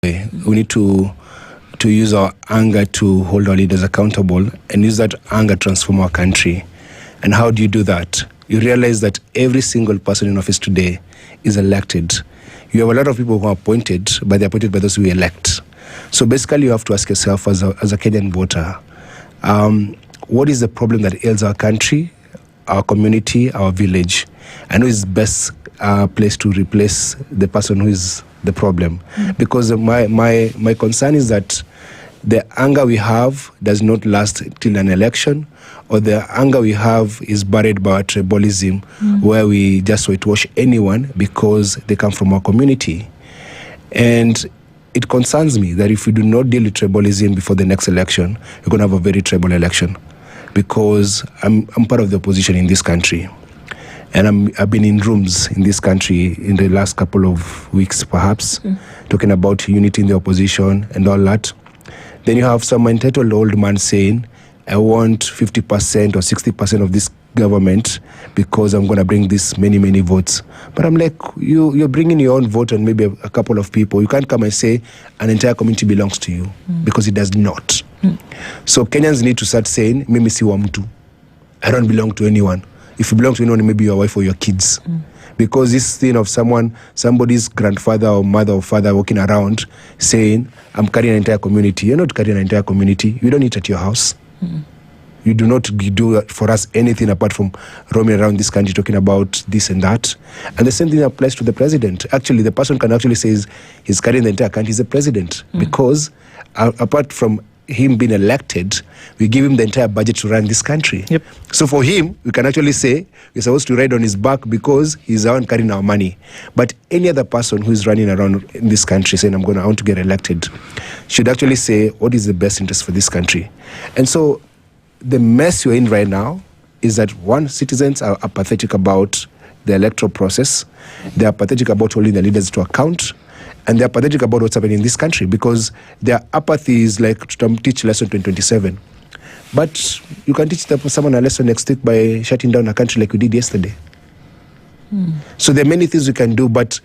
We need to use our anger to hold our leaders accountable and use that anger to transform our country. And how do you do that? You realize that every single person in office today is elected. You have a lot of people who are appointed, but they're appointed by those who elect. So basically you have to ask yourself as a Kenyan voter, what is the problem that ails our country, our community, our village? And who is best placed to replace the person who is the problem? Because my concern is that the anger we have does not last till an election, or the anger we have is buried by tribalism, where we just whitewash anyone because they come from our community. And it concerns me that if we do not deal with tribalism before the next election, we're going to have a very tribal election. Because I'm part of the opposition in this country. And I've been in rooms in this country in the last couple of weeks, perhaps, talking about unity in the opposition and all that. Then you have some entitled old man saying, I want 50% or 60% of this government because I'm going to bring this many votes. But I'm like, you're bringing your own vote and maybe a couple of people. You can't come and say an entire community belongs to you, because it does not. So Kenyans need to start saying, mimi si wa mtu. I don't belong to anyone. If you belong to anyone, maybe your wife or your kids. Because this thing of somebody's grandfather or mother or father walking around saying, I'm carrying an entire community. You're not carrying an entire community. You don't eat at your house. You do not do for us anything apart from roaming around this country talking about this and that. And the same thing applies to the president. Actually, the person can actually say he's carrying the entire country. He's the president. Because apart from him being elected, we give him the entire budget to run this country. So for him, we can actually say we're supposed to ride on his back because he's the one carrying our money. But any other person who is running around in this country saying, I want to get elected, should actually say, what is the best interest for this country? And so the mess you're in right now is that, one, citizens are apathetic about the electoral process. They are apathetic about holding their leaders to account. And they're pathetic about what's happening in this country, because their apathy is like to teach lesson 2027. But you can teach someone a lesson next week by shutting down a country like we did yesterday. So there are many things we can do, but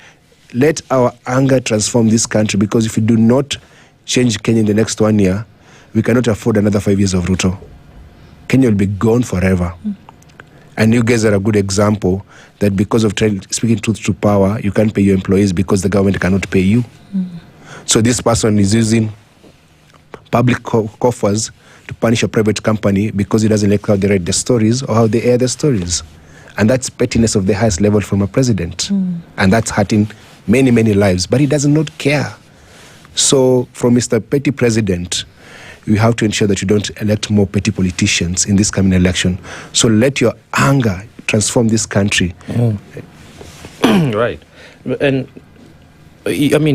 let our anger transform this country, because if we do not change Kenya in the next 1 year, we cannot afford another 5 years of Ruto. Kenya will be gone forever. And you guys are a good example that because of speaking truth to power, you can't pay your employees because the government cannot pay you. So this person is using public coffers to punish a private company because he doesn't like how they write the stories or how they air the stories. And that's pettiness of the highest level from a president. And that's hurting many lives. But he does not care. So from Mr. Petty President, we have to ensure that you don't elect more petty politicians in this coming election. So let your anger transform this country. Right. And I mean,